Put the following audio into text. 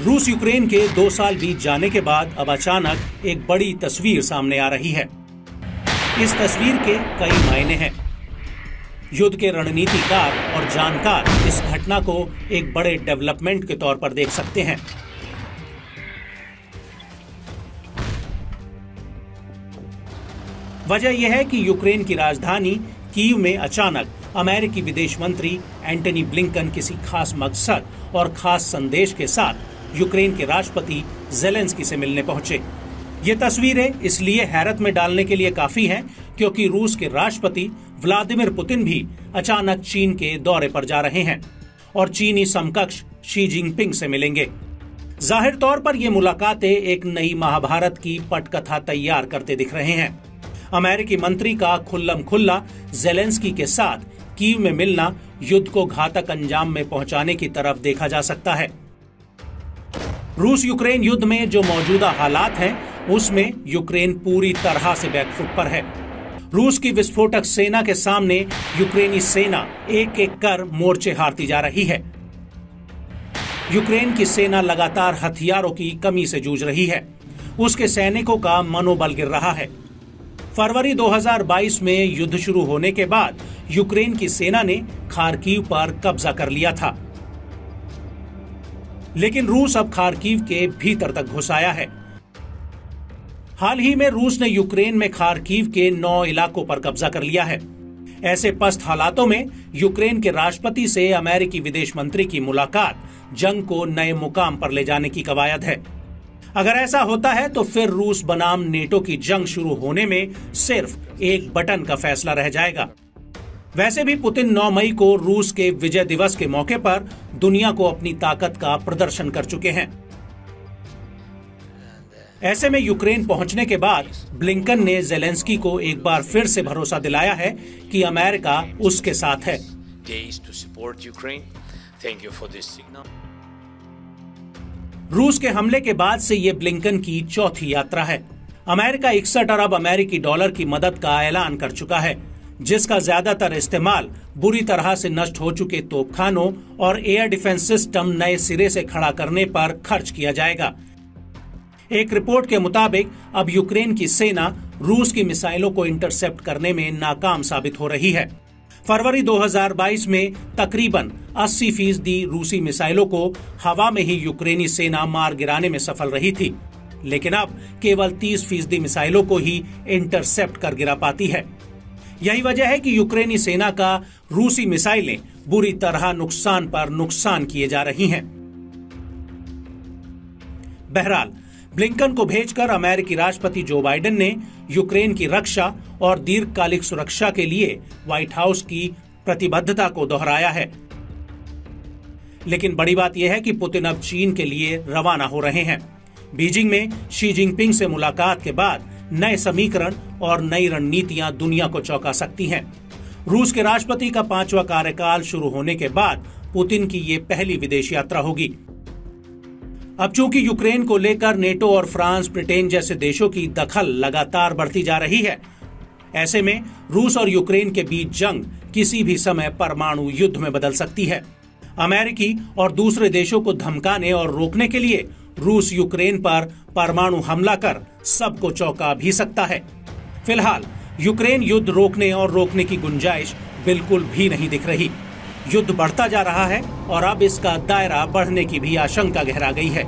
रूस यूक्रेन के 2 साल बीत जाने के बाद अब अचानक एक बड़ी तस्वीर सामने आ रही है। इस तस्वीर के कई मायने हैं। युद्ध के रणनीतिकार और जानकार इस घटना को एक बड़े डेवलपमेंट के तौर पर देख सकते हैं। वजह यह है कि यूक्रेन की राजधानी कीव में अचानक अमेरिकी विदेश मंत्री एंटनी ब्लिंकन किसी खास मकसद और खास संदेश के साथ यूक्रेन के राष्ट्रपति ज़ेलेंस्की से मिलने पहुंचे। ये तस्वीरें इसलिए हैरत में डालने के लिए काफी हैं क्योंकि रूस के राष्ट्रपति व्लादिमीर पुतिन भी अचानक चीन के दौरे पर जा रहे हैं और चीनी समकक्ष शी जिनपिंग से मिलेंगे। जाहिर तौर पर ये मुलाकातें एक नई महाभारत की पटकथा तैयार करते दिख रहे हैं। अमेरिकी मंत्री का खुल्लम खुल्ला ज़ेलेंस्की के साथ कीव में मिलना युद्ध को घातक अंजाम में पहुंचाने की तरफ देखा जा सकता है। रूस यूक्रेन युद्ध में जो मौजूदा हालात हैं, उसमें यूक्रेन पूरी तरह से बैकफुट पर है। रूस की विस्फोटक सेना के सामने यूक्रेनी सेना एक एक कर मोर्चे हारती जा रही है। यूक्रेन की सेना लगातार हथियारों की कमी से जूझ रही है। उसके सैनिकों का मनोबल गिर रहा है। फरवरी 2022 में युद्ध शुरू होने के बाद यूक्रेन की सेना ने खार्किव पर कब्जा कर लिया था, लेकिन रूस अब खार्किव के भीतर तक घुस आया है। हाल ही में रूस ने यूक्रेन में खार्किव के 9 इलाकों पर कब्जा कर लिया है। ऐसे पस्त हालातों में यूक्रेन के राष्ट्रपति से अमेरिकी विदेश मंत्री की मुलाकात जंग को नए मुकाम पर ले जाने की कवायद है। अगर ऐसा होता है तो फिर रूस बनाम नेटो की जंग शुरू होने में सिर्फ एक बटन का फैसला रह जाएगा। वैसे भी पुतिन 9 मई को रूस के विजय दिवस के मौके पर दुनिया को अपनी ताकत का प्रदर्शन कर चुके हैं। ऐसे में यूक्रेन पहुंचने के बाद ब्लिंकन ने ज़ेलेंस्की को एक बार फिर से भरोसा दिलाया है कि अमेरिका उसके साथ है। रूस के हमले के बाद से ये ब्लिंकन की चौथी यात्रा है। अमेरिका 61 अरब अमेरिकी डॉलर की मदद का ऐलान कर चुका है, जिसका ज्यादातर इस्तेमाल बुरी तरह से नष्ट हो चुके तोपखानों और एयर डिफेंस सिस्टम नए सिरे से खड़ा करने पर खर्च किया जाएगा। एक रिपोर्ट के मुताबिक अब यूक्रेन की सेना रूस की मिसाइलों को इंटरसेप्ट करने में नाकाम साबित हो रही है। फरवरी 2022 में तकरीबन 80% रूसी मिसाइलों को हवा में ही यूक्रेनी सेना मार गिराने में सफल रही थी, लेकिन अब केवल 30% मिसाइलों को ही इंटरसेप्ट कर गिरा पाती है। यही वजह है कि यूक्रेनी सेना का रूसी मिसाइलें बुरी तरह नुकसान पर नुकसान किए जा रही हैं। बहरहाल, ब्लिंकन को भेजकर अमेरिकी राष्ट्रपति जो बाइडेन ने यूक्रेन की रक्षा और दीर्घकालिक सुरक्षा के लिए व्हाइट हाउस की प्रतिबद्धता को दोहराया है। लेकिन बड़ी बात यह है कि पुतिन अब चीन के लिए रवाना हो रहे हैं। बीजिंग में शी जिनपिंग से मुलाकात के बाद नए समीकरण और नई रणनीतियां दुनिया को चौंका सकती हैं। रूस के राष्ट्रपति का 5वां कार्यकाल शुरू होने के बाद पुतिन की ये पहली विदेश यात्रा होगी। अब चूंकि यूक्रेन को लेकर नेटो और फ्रांस, ब्रिटेन जैसे देशों की दखल लगातार बढ़ती जा रही है, ऐसे में रूस और यूक्रेन के बीच जंग किसी भी समय परमाणु युद्ध में बदल सकती है। अमेरिकी और दूसरे देशों को धमकाने और रोकने के लिए रूस यूक्रेन पर परमाणु हमला कर सबको चौंका भी सकता है। फिलहाल यूक्रेन युद्ध रोकने की गुंजाइश बिल्कुल भी नहीं दिख रही। युद्ध बढ़ता जा रहा है और अब इसका दायरा बढ़ने की भी आशंका गहरा गई है।